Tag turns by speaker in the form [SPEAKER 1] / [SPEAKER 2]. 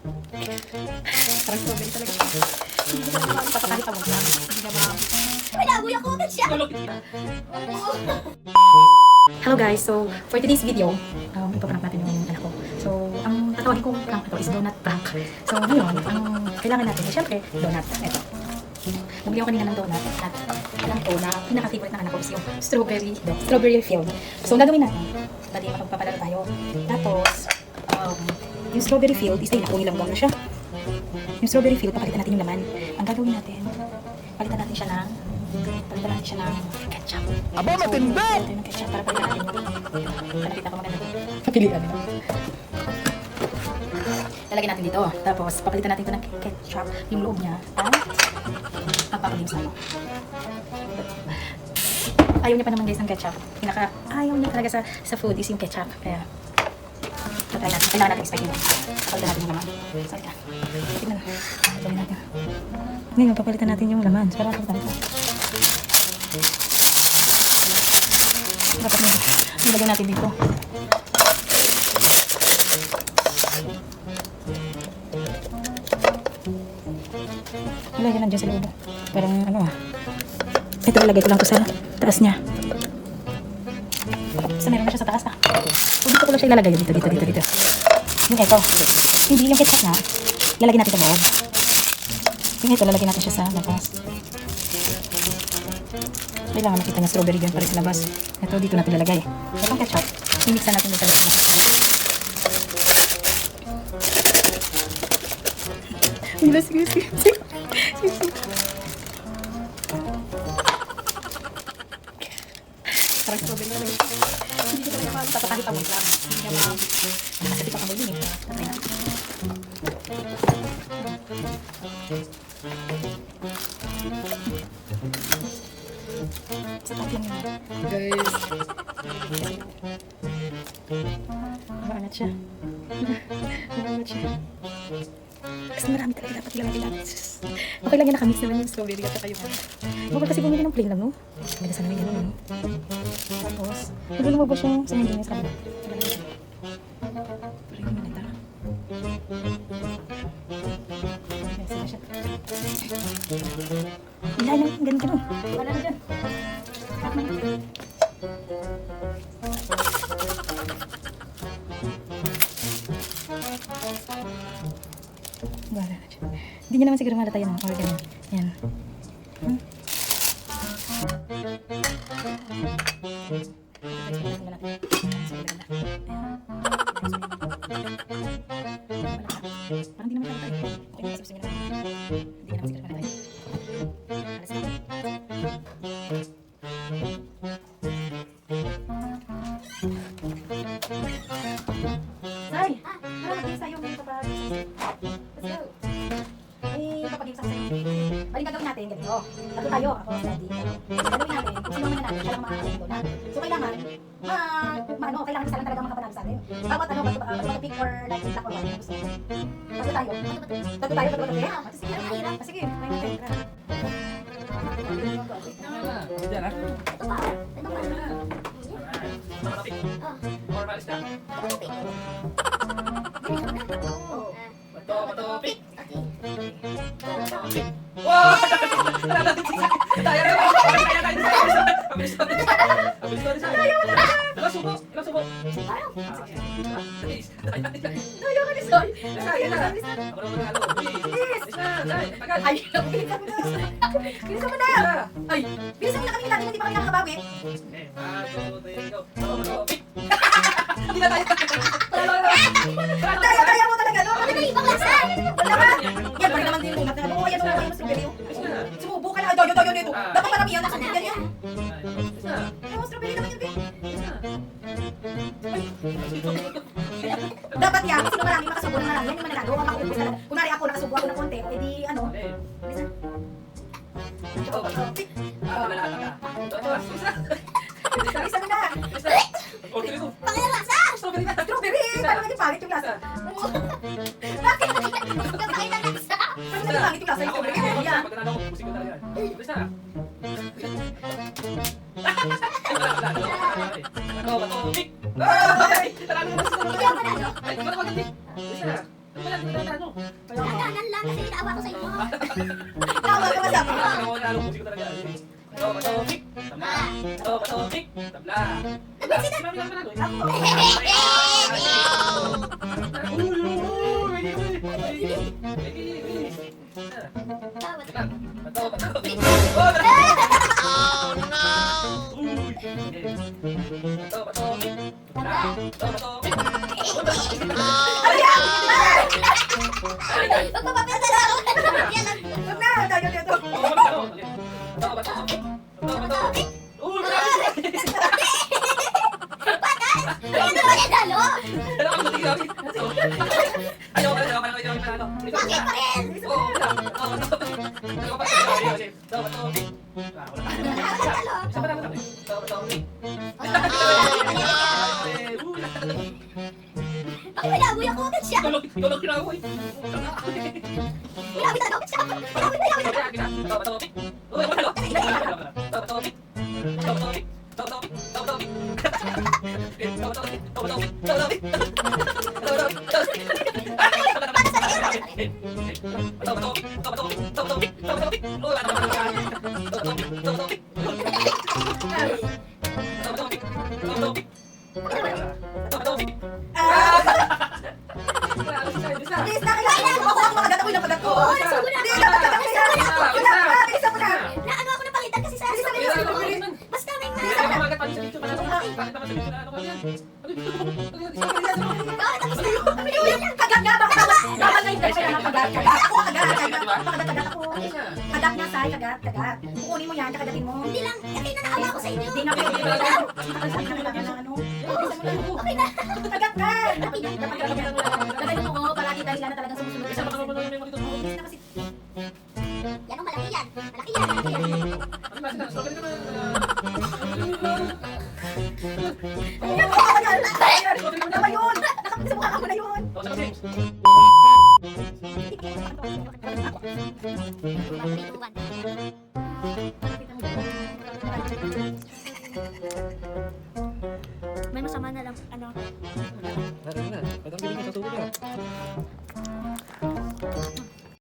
[SPEAKER 1] Parang strawberry talaga. Hindi ko naman papakali pa mo lang. Hindi na ba?
[SPEAKER 2] Pinaguya ko ba siya?
[SPEAKER 1] Hello guys, so for today's video, ipaprank natin yung anak ko. So, ang tatawagin kong prank ito is donut prank. So, ngayon, ang kailangan natin, syempre, donut. Ito. Nabili ko kanina ng donut at alam ko na pinaka-favorite ng anak ko is yung strawberry filled. So, ang gagawin natin, dati makapapalaro tayo. Tapos, yung strawberry filled, isa yun, kung ilang na siya. Yung strawberry filled, papalitan natin yung laman. Ang gagawin natin, palitan natin siya ng ketchup.
[SPEAKER 3] Aba, matindi!
[SPEAKER 1] Palitan natin ng ketchup para palitan natin yung palipita ko maganda. Papilian nila. Lalagyan natin dito. Tapos, papalitan natin ito ng ketchup. Yung loob niya ay papakulim sa ano. Ayaw niya pa naman guys ng ketchup. Ayaw niya talaga sa food is yung ketchup. Kaya, try natin. Kailangan natin i-spike nila. Papalitan natin yung laman. Sorry ka. Tignan na. Papalitan natin. Ngayon, papalitan natin yung laman. So, parang papalitan natin. Dapat nilagyan natin dito. Nilagyan nandiyan sa loob. Parang ano ito ilagay ko lang to sa taas niya. Basta meron na siya sa taas So dito ko lang siya ilalagay. Dito. Yung ito. Hindi yung ketchup na. Lalagyan natin sa loob. Yung ito lalagyan natin siya sa labas. Kailangan makita niya strawberry dyan para sa labas. Ito dito natin lalagay. Itong ketchup, mimiksan natin dito sa labas. Sige. Parang strawberry na lang. Hindi ko talaga magpapakali pa mo lang. Hindi niya kasi pa kamo din eh. Tatry natin. Sa top lang yun. Guys. Maangat siya. Kasi marami talaga dapat ilagay natin. Okay lang yan, nakamix naman yung strawberry at saka yung bakal kasi bumili ng plain lang, no? Ganda sana may gano'n, no? Tapos, nagulong ba siya sa hindi niya sa kabila? Parang yung manita. Okay, sila siya. Ilay lang, ganun. Wala na dyan. Wala na dyan. Hindi niya naman siguro malata yan, or ganyan. Yan. Parang di naman malata eh. Okay, masapsin niya naman. Hindi naman siguro malata eh. Alas na. Say! Tara, mag-games tayo. Let's go. Papag-games ako sa'yo. Balik gagawin natin, ganito. Tatlo tayo, ako, steady. Gagawin natin, kung sino naman natin, siya lang makakalain doon natin. So, kailangan isa lang talaga makapanalo sa atin. Bawat bato pick or like itak or what. Tatlo tayo. Sige, may natin.
[SPEAKER 3] Diyan ah.
[SPEAKER 2] Matopik.
[SPEAKER 3] Wow! Ilang subo?
[SPEAKER 2] Ayaw ka ni Soy.
[SPEAKER 3] Ako naman nalo.
[SPEAKER 2] Ay, bilisan mo na. Ay, bilisan mo na kami natin, hindi pa kami nakakabawi.
[SPEAKER 3] Hindi na tayo.
[SPEAKER 2] Kaya mo talaga, no? Ano ibang lasan? Wala ka. Yan, balik naman din yung donut na. Oo, yan, yung strawberry. Sumubo ka na. Doyo nito. Dapat marami yan. Nasa yan yan. Oo, strawberry naman yun, babe. Dapat yan. Sino marami makasubo ng marami. Yan yung mananalo. Ang makuupos talaga. Kunwari ako nakasubo ako ng konti. O edi ano. Bilisan. Bilisan mo na. Pangalasa! Strawberry! Paano naging pangit yung lasa? Bakit? Kakain ng lasa! Paano naging pangit yung lasa yung strawberry? Yan!
[SPEAKER 3] Ay!
[SPEAKER 2] Hindi ako manalo.
[SPEAKER 3] Ay, ano.
[SPEAKER 4] Naganan lang kasi naawa ko sa inyo.
[SPEAKER 2] Tawa ka ba sa akin?
[SPEAKER 3] Ako na alam ko talaga. Bato, bato, tik. Tabla. Bato, bato, tik. Tabla. Si Mami lang panalo. Bato, bato, tik. Oh, no! Bato, bato, tik. Bato, bato, tik.
[SPEAKER 4] Magpapapel na lang ako. Yan lang.
[SPEAKER 2] Huwag na! Tayo dito.
[SPEAKER 3] Bato, bato, tik. Bato, bato, tik.
[SPEAKER 4] Kaya naman yan lalo. Bakit pa rin? Bakit may laboy ako agad siya? Grabe talaga ako siya.
[SPEAKER 2] Please, nakilala mo ako ang mga gataw ng pagat ko.
[SPEAKER 4] Oo, nasubo na.
[SPEAKER 2] Hindi, dapat ka kasi. Wala ka, bilisan mo na.
[SPEAKER 4] Naano ako ng pangitan kasi sa basta may
[SPEAKER 2] Kagat nga, baka bawal na yung kaya ng kagat. Kagat ako, kagat. Kagat ako. Kagat nga, Sai, kagat. Kukunin mo yan, kakagatin mo.
[SPEAKER 4] Hindi lang, kasi nanaawa ko sa inyo.
[SPEAKER 2] Hindi nga pwede. Ano?
[SPEAKER 4] Okay na.
[SPEAKER 2] Kagat ka.
[SPEAKER 4] Okay na.
[SPEAKER 2] Kagatin mo ko, palagi dahil na talagang sumusunod ka sa mga kasi.
[SPEAKER 4] Yan ang malaki yan. Malaki yan, malaki yan.
[SPEAKER 2] Ano ba yun? Nakapagsa mukha ka mo na yun.
[SPEAKER 4] May masama na lang, ano,